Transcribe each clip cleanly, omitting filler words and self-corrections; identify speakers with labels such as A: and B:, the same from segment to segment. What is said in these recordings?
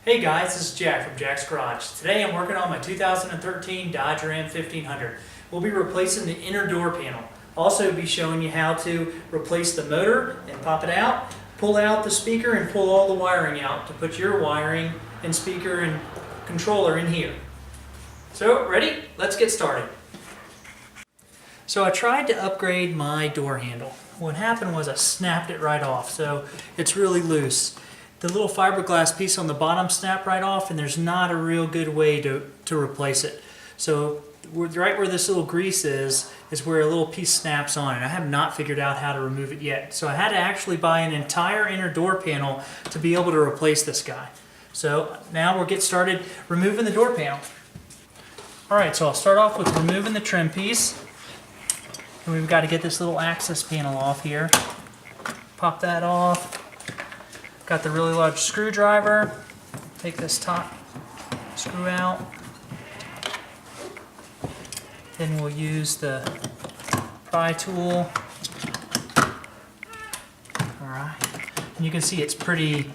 A: Hey guys, this is Jack from Jack's Garage. Today I'm working on my 2013 Dodge Ram 1500. We'll be replacing the inner door panel. Also be showing you how to replace the motor and pop it out, pull out the speaker and pull all the wiring out to put your wiring and speaker and controller in here. So ready? Let's get started. So I tried to upgrade my door handle. What happened was I snapped it right off, so it's really loose. The little fiberglass piece on the bottom snapped right off, and there's not a real good way to replace it. So right where this little grease is where a little piece snaps on, and I have not figured out how to remove it yet. So I had to actually buy an entire inner door panel to be able to replace this guy. So now we'll get started removing the door panel. Alright, so I'll start off with removing the trim piece. And we've got to get this little access panel off here. Pop that off. Got the really large screwdriver. Take this top screw out. Then we'll use the pry tool. Alright. And you can see it's pretty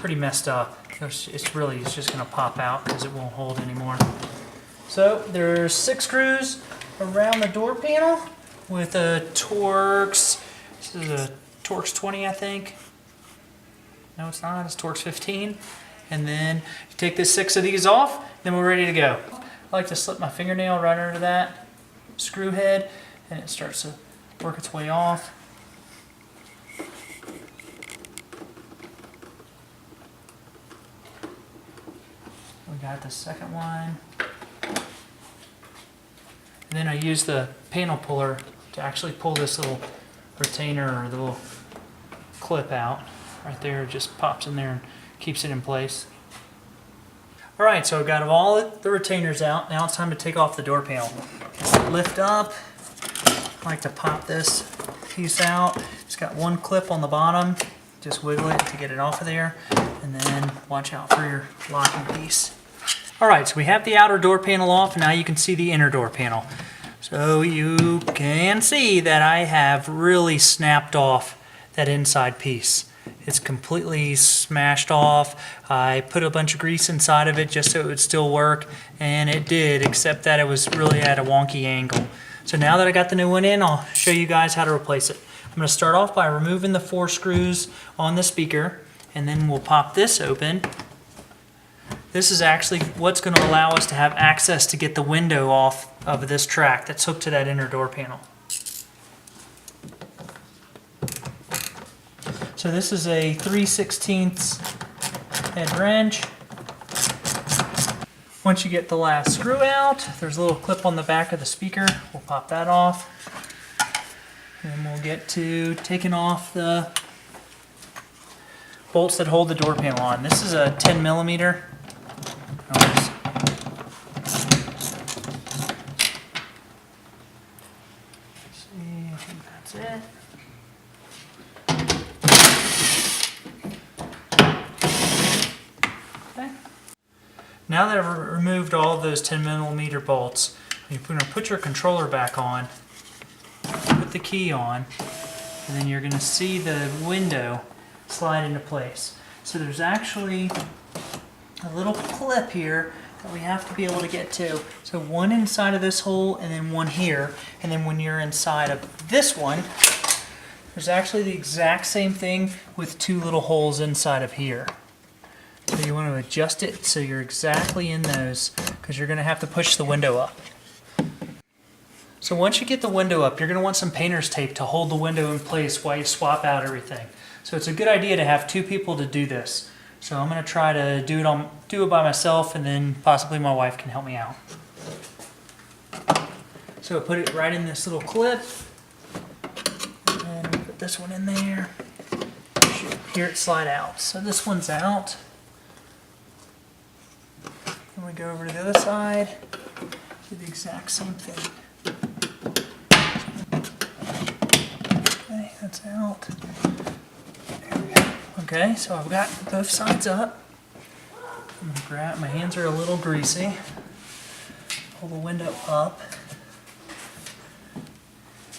A: messed up. It's just going to pop out because it won't hold anymore. So there's 6 screws around the door panel with a Torx. This is a Torx 20, I think. No, it's not. It's Torx 15. And then you take this 6 of these off, then we're ready to go. I like to slip my fingernail right under that screw head, and it starts to work its way off. We got the second one. And then I use the panel puller to actually pull this little retainer or the little clip out. Right there, it just pops in there and keeps it in place. Alright, so I've got all the retainers out. Now it's time to take off the door panel. Lift up. I like to pop this piece out. It's got one clip on the bottom. Just wiggle it to get it off of there. And then watch out for your locking piece. Alright, so we have the outer door panel off, and now you can see the inner door panel. So you can see that I have really snapped off that inside piece. It's completely smashed off. I put a bunch of grease inside of it just so it would still work, and it did, except that it was really at a wonky angle. So now that I got the new one in, I'll show you guys how to replace it. I'm going to start off by removing the 4 screws on the speaker, and then we'll pop this open. This is actually what's going to allow us to have access to get the window off of this track that's hooked to that inner door panel. So this is a 3/16 head wrench. Once you get the last screw out, there's a little clip on the back of the speaker. We'll pop that off. And then we'll get to taking off the bolts that hold the door panel on. This is a 10 millimeter. See, I think that's it. Now that I've removed all of those 10 millimeter bolts, you're going to put your controller back on, put the key on, and then you're going to see the window slide into place. So there's actually a little clip here that we have to be able to get to. So one inside of this hole and then one here, and then when you're inside of this one, there's actually the exact same thing with 2 little holes inside of here. So you want to adjust it so you're exactly in those, because you're going to have to push the window up. So once you get the window up, you're going to want some painter's tape to hold the window in place while you swap out everything. So it's a good idea to have 2 people to do this. So I'm going to try to do it by myself, and then possibly my wife can help me out. So put it right in this little clip, and then put this one in there. You should hear it slide out. So this one's out. And we go over to the other side, do the exact same thing. Okay, that's out. There we go. Okay, so I've got both sides up. I'm going to grab, my hands are a little greasy. Pull the window up.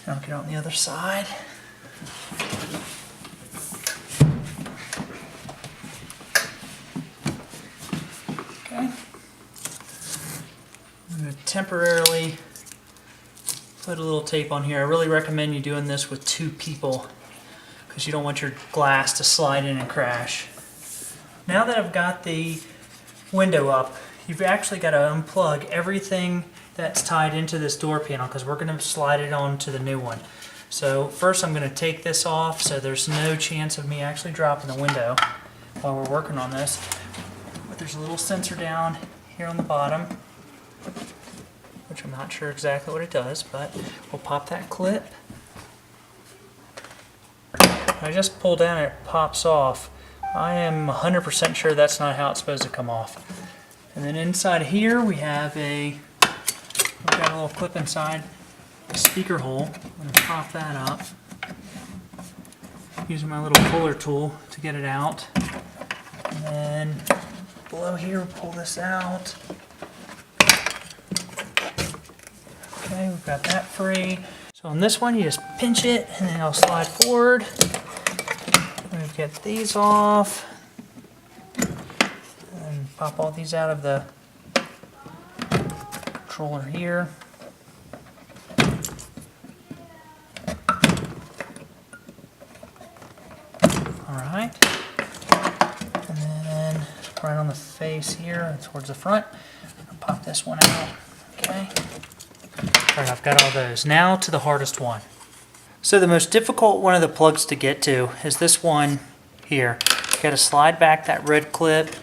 A: And I'll get on the other side. temporarily put a little tape on here. I really recommend you doing this with 2 people because you don't want your glass to slide in and crash. Now that I've got the window up, you've actually got to unplug everything that's tied into this door panel because we're going to slide it on to the new one. So first I'm going to take this off so there's no chance of me actually dropping the window while we're working on this. But there's a little sensor down here on the bottom, which I'm not sure exactly what it does, but we'll pop that clip. I just pull down and it pops off. I am 100% sure that's not how it's supposed to come off. And then inside here we've got a little clip inside the speaker hole. I'm going to pop that up using my little puller tool to get it out. And then below here we'll pull this out. Okay, we've got that free. So on this one you just pinch it and then it'll slide forward. We get these off and pop all these out of the controller here. Alright, and then right on the face here towards the front, I'll pop this one out. Okay. Alright, I've got all those. Now to the hardest one. So the most difficult one of the plugs to get to is this one here. You got to slide back that red clip,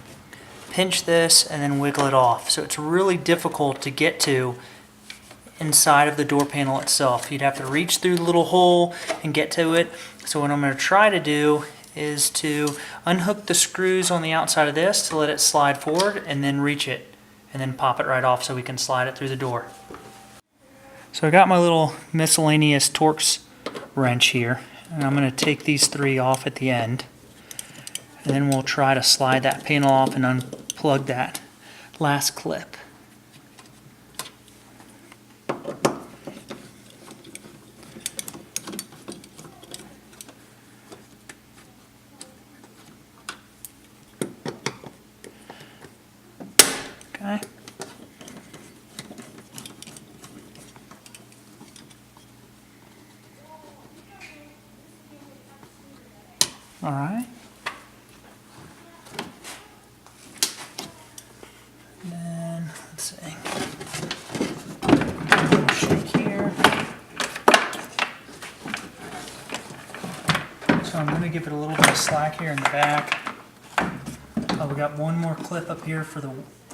A: pinch this, and then wiggle it off. So it's really difficult to get to inside of the door panel itself. You'd have to reach through the little hole and get to it. So what I'm going to try to do is to unhook the screws on the outside of this to let it slide forward and then reach it and then pop it right off so we can slide it through the door. So I got my little miscellaneous Torx wrench here, and I'm going to take these 3 off at the end, and then we'll try to slide that panel off and unplug that last clip. Okay. All right. And then, let's see. A little shake here. So I'm going to give it a little bit of slack here in the back. We got one more clip up here for the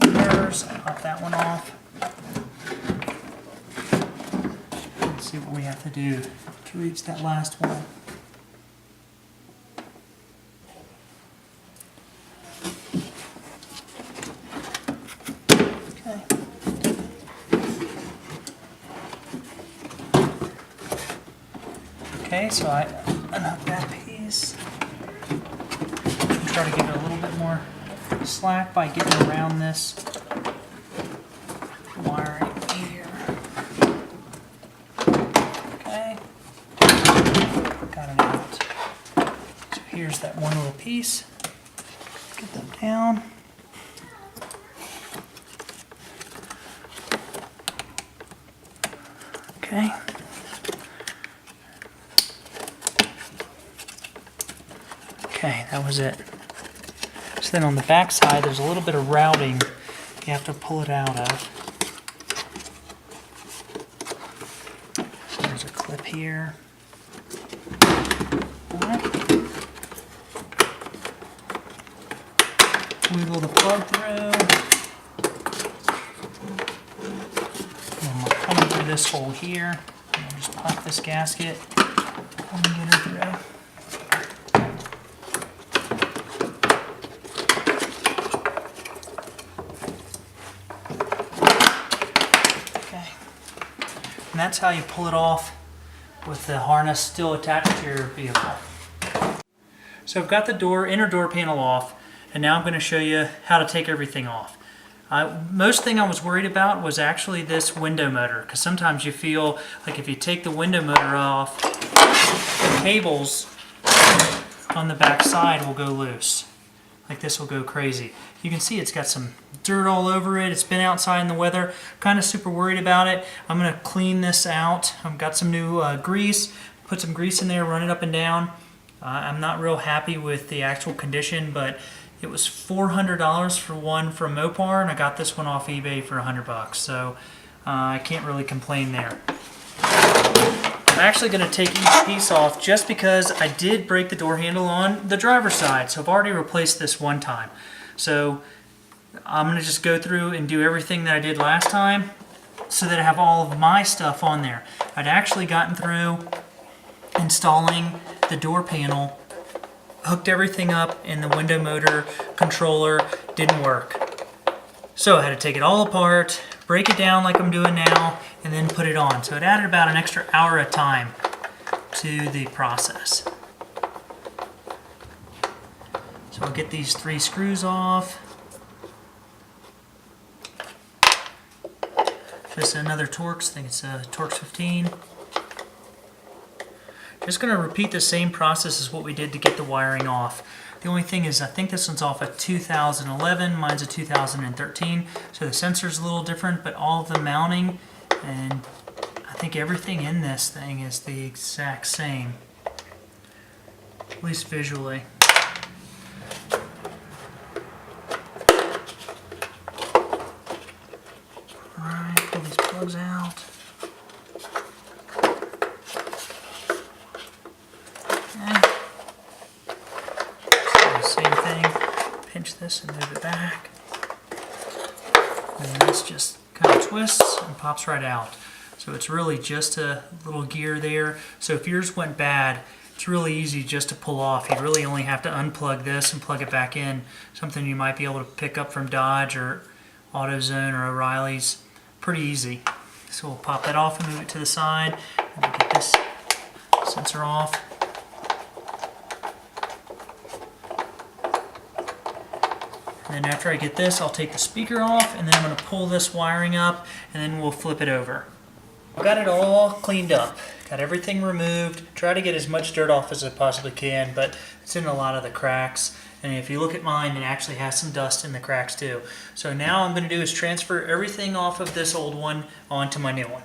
A: mirrors. I'll pop that one off. Let's see what we have to do to reach that last one. Okay, so I unhook that piece. Try to give it a little bit more slack by getting around this wiring here. Okay, got it out. So here's that one little piece. Get that down. Okay. Okay, that was it. So then on the back side, there's a little bit of routing you have to pull it out of. So there's a clip here. Alright. Wiggle the plug through. And we're coming through this hole here. And we'll just pop this gasket and get her through. And that's how you pull it off with the harness still attached to your vehicle. So I've got the inner door panel off, and now I'm going to show you how to take everything off. Most thing I was worried about was actually this window motor, because sometimes you feel like if you take the window motor off, the cables on the back side will go loose. like this will go crazy. You can see it's got some dirt all over it. It's been outside in the weather. Kind of super worried about it. I'm going to clean this out. I've got some new grease. Put some grease in there, run it up and down. I'm not real happy with the actual condition, but it was $400 for one from Mopar, and I got this one off eBay for $100. So I can't really complain there. I'm actually going to take each piece off just because I did break the door handle on the driver's side. So I've already replaced this one time. So I'm going to just go through and do everything that I did last time so that I have all of my stuff on there. I'd actually gotten through installing the door panel, hooked everything up, and the window motor controller didn't work. So I had to take it all apart, break it down like I'm doing now, and then put it on. So it added about an extra hour of time to the process. So I'll get these 3 screws off. Just another Torx, I think it's a Torx 15. Just going to repeat the same process as what we did to get the wiring off. The only thing is I think this one's off at 2011, mine's a 2013, so the sensor's a little different, but all of the mounting and I think everything in this thing is the exact same, at least visually. Alright, pull these plugs out. Same thing, pinch this and move it back. And this just kind of twists and pops right out. So it's really just a little gear there. So if yours went bad, it's really easy just to pull off. You really only have to unplug this and plug it back in. Something you might be able to pick up from Dodge or AutoZone or O'Reilly's. Pretty easy. So we'll pop that off and move it to the side. And we'll get this sensor off. And then after I get this, I'll take the speaker off, and then I'm going to pull this wiring up, and then we'll flip it over. I've got it all cleaned up, got everything removed, try to get as much dirt off as I possibly can, but it's in a lot of the cracks. And if you look at mine, it actually has some dust in the cracks too. So now I'm going to do is transfer everything off of this old one onto my new one.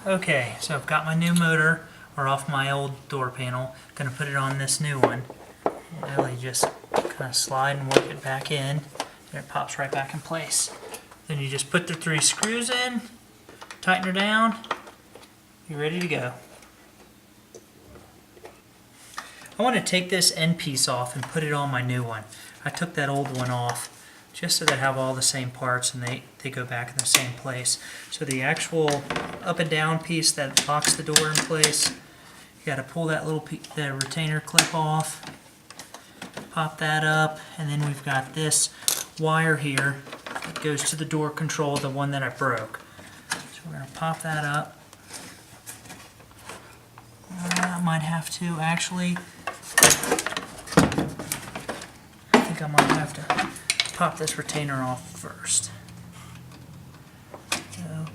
A: Okay, so I've got my new motor, or off my old door panel. Going to put it on this new one. Really just kind of slide and work it back in, and it pops right back in place. Then you just put the 3 screws in, tighten her down, you're ready to go. I want to take this end piece off and put it on my new one. I took that old one off just so they have all the same parts and they go back in the same place. So the actual up and down piece that locks the door in place, you got to pull that little the retainer clip off, pop that up, and then we've got this wire here that goes to the door control, the one that I broke. So we're going to pop that up. I might have to actually, I think I might have to pop this retainer off first. So,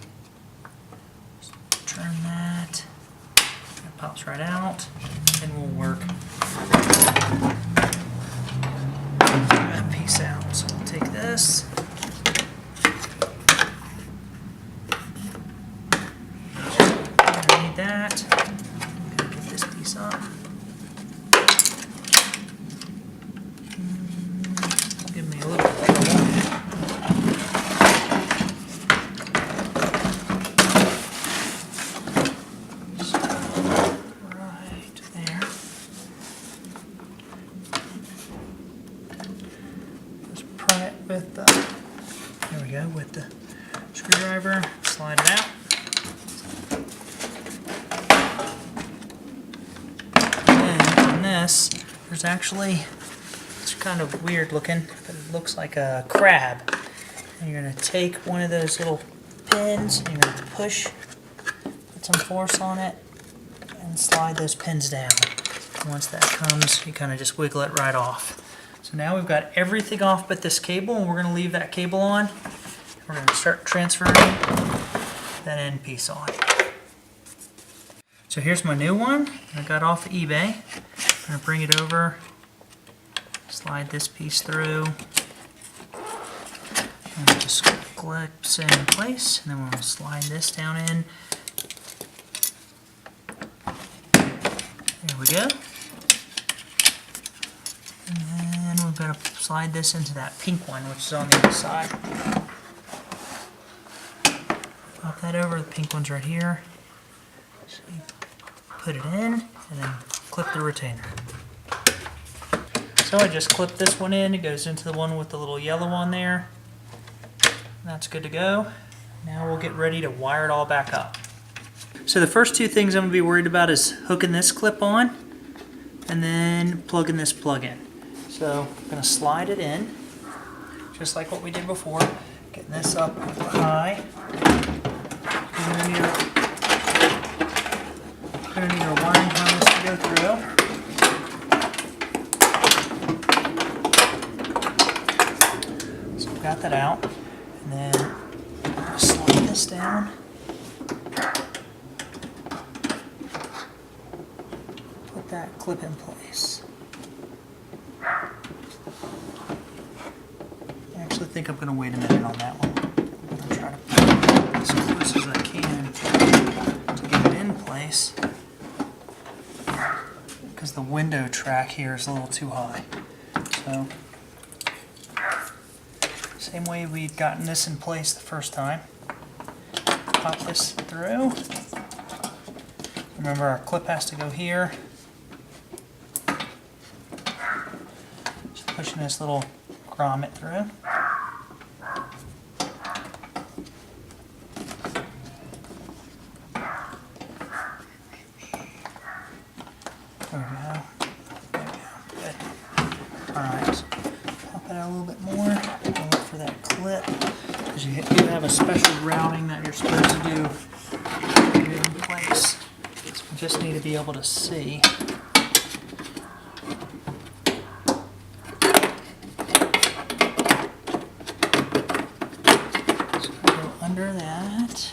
A: turn that. It pops right out, and we'll work that piece out. So we'll take this. I need that. Gotta get this piece up. Give me a little bit of trouble. Right there. Just pry it with the, there we go, with the screwdriver, slide it out. This, there's actually, it's kind of weird looking, but it looks like a crab. And you're going to take one of those little pins, and you're going to push, put some force on it, and slide those pins down. And once that comes, you kind of just wiggle it right off. So now we've got everything off but this cable, and we're going to leave that cable on. We're going to start transferring that end piece on. So here's my new one I got off eBay. I'm going to bring it over, slide this piece through, and it just clips in place, and then we'll slide this down in. There we go. And then we've got to slide this into that pink one, which is on the other side. Pop that over, the pink one's right here. So you put it in, and then clip the retainer. So I just clip this one in, it goes into the one with the little yellow on there. That's good to go. Now we'll get ready to wire it all back up. So the first two things I'm going to be worried about is hooking this clip on and then plugging this plug in. So I'm going to slide it in, just like what we did before, getting this up high. You're going to need a wiring harness to go through. So we've got that out. And then slide this down. Put that clip in place. I actually think I'm going to wait a minute on that one. I'm going to try to put it as close as I can to get it in place, because the window track here is a little too high. So, same way we'd gotten this in place the first time. Pop this through. Remember, our clip has to go here. Just pushing this little grommet through. There we go. There we go. Good. Alright. Pop it out a little bit more. Look for that clip. Because you do have a special routing that you're supposed to do to get it in place. So we just need to be able to see. So we go under that.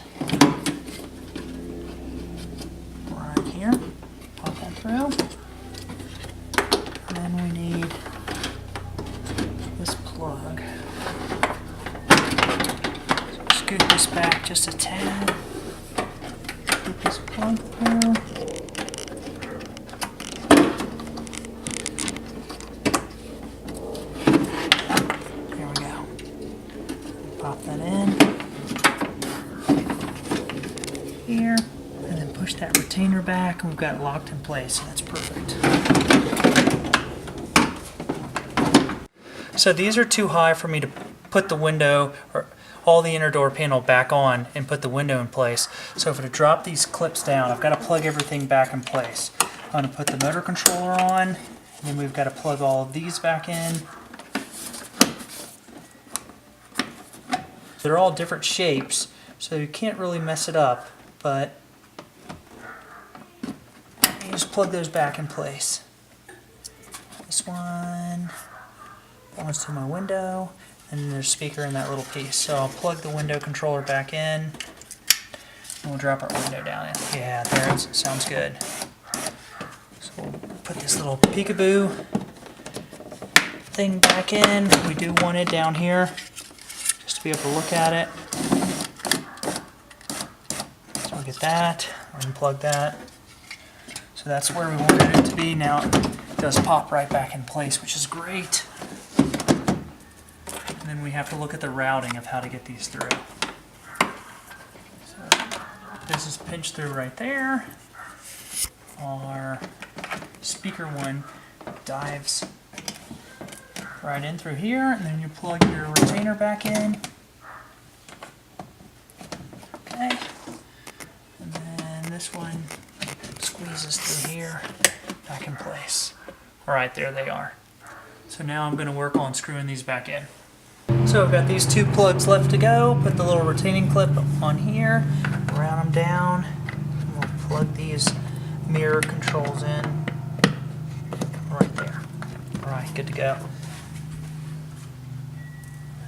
A: Right here. Pop that through. And then we need this plug. So scoot this back just a tad. Get this plug through. There we go. Pop that in. Here. And then push that retainer back, and we've got it locked in place. So that's perfect. So these are too high for me to put the window or all the inner door panel back on and put the window in place. So if I drop these clips down, I've got to plug everything back in place. I'm going to put the motor controller on, and then we've got to plug all of these back in. They're all different shapes, so you can't really mess it up, but you just plug those back in place. This one. That one's to my window, and then there's a speaker in that little piece. So I'll plug the window controller back in, and we'll drop our window down in. Yeah, there it sounds good. So we'll put this little peekaboo thing back in. We do want it down here, just to be able to look at it. So we'll get that, unplug that. So that's where we wanted it to be. Now it does pop right back in place, which is great. And then we have to look at the routing of how to get these through. So this is pinched through right there. Our speaker one dives right in through here, and then you plug your retainer back in. Okay. And then this one squeezes through here, back in place. Alright, there they are. So now I'm going to work on screwing these back in. So I've got these two plugs left to go. Put the little retaining clip on here, round them down, and we'll plug these mirror controls in right there. Alright, good to go.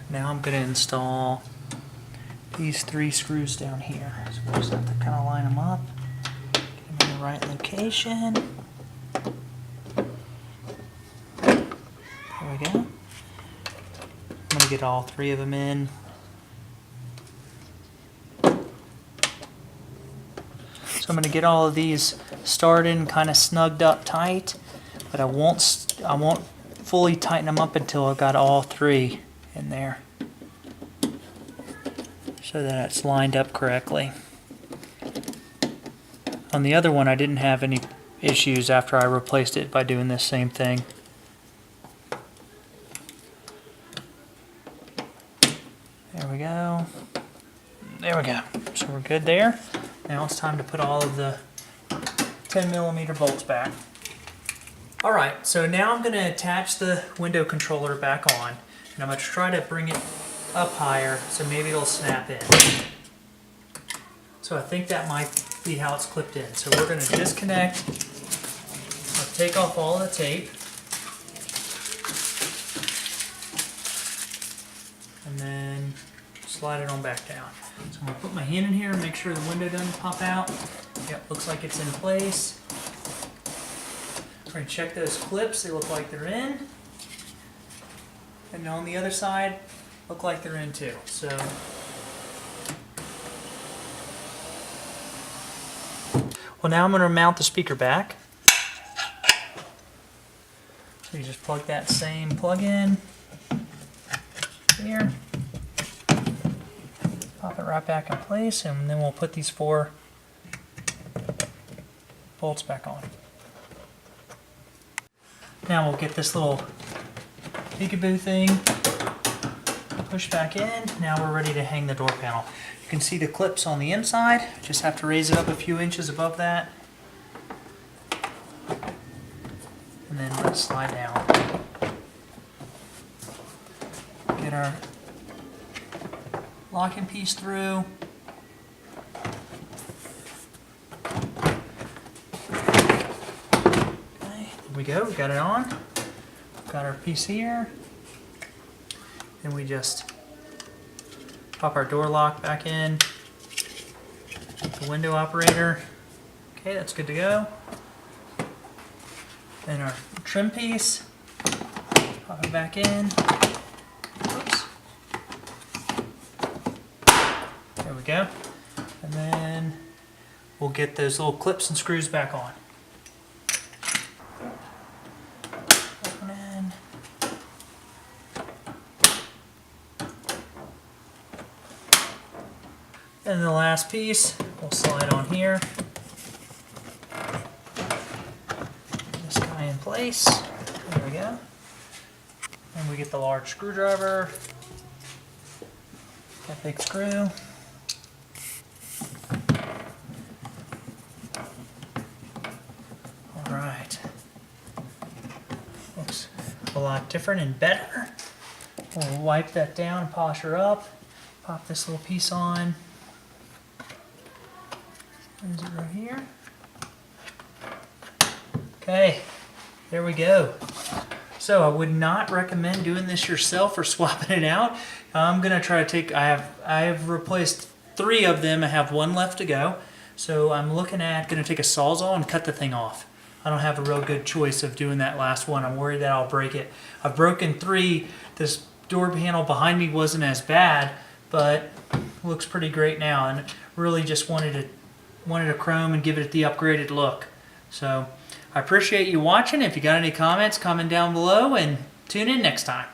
A: Now I'm going to install these three screws down here. So we'll just have to kind of line them up, get them in the right location. There we go. I'm going to get all 3 of them in. So I'm going to get all of these started and kind of snugged up tight, but I won't fully tighten them up until I've got all 3 in there, so that it's lined up correctly. On the other one, I didn't have any issues after I replaced it by doing this same thing. There we go. There we go. So we're good there. Now it's time to put all of the 10mm bolts back. Alright, so now I'm going to attach the window controller back on, and I'm going to try to bring it up higher so maybe it'll snap in. So I think that might be how it's clipped in. So we're going to disconnect, I'll take off all the tape, and then slide it on back down. So I'm going to put my hand in here and make sure the window doesn't pop out. Yep, looks like it's in place. We're going to check those clips, they look like they're in. And on the other side, look like they're in too. So well, now I'm going to mount the speaker back. So you just plug that same plug in here. Pop it right back in place, and then we'll put these 4 bolts back on. Now we'll get this little peekaboo thing pushed back in. Now we're ready to hang the door panel. You can see the clips on the inside. Just have to raise it up a few inches above that. And then let's slide down. Get our locking piece through. We go, we got it on. Got our piece here. And we just pop our door lock back in. The window operator. Okay, that's good to go. Then our trim piece. Pop it back in. Oops. There we go. And then we'll get those little clips and screws back on. And the last piece will slide on here. This guy in place. There we go. And we get the large screwdriver. That big screw. Alright. Looks a lot different and better. We'll wipe that down and polish her up. Pop this little piece on. Is it right here? Okay, there we go. So I would not recommend doing this yourself or swapping it out. I'm gonna try to take, I have replaced 3 of them. I have 1 left to go. So I'm looking at gonna take a Sawzall and cut the thing off. I don't have a real good choice of doing that last one. I'm worried that I'll break it. I've broken 3. This door panel behind me wasn't as bad, but looks pretty great now, and really just wanted to chrome and give it the upgraded look. So I appreciate you watching. If you got any comments, comment down below and tune in next time.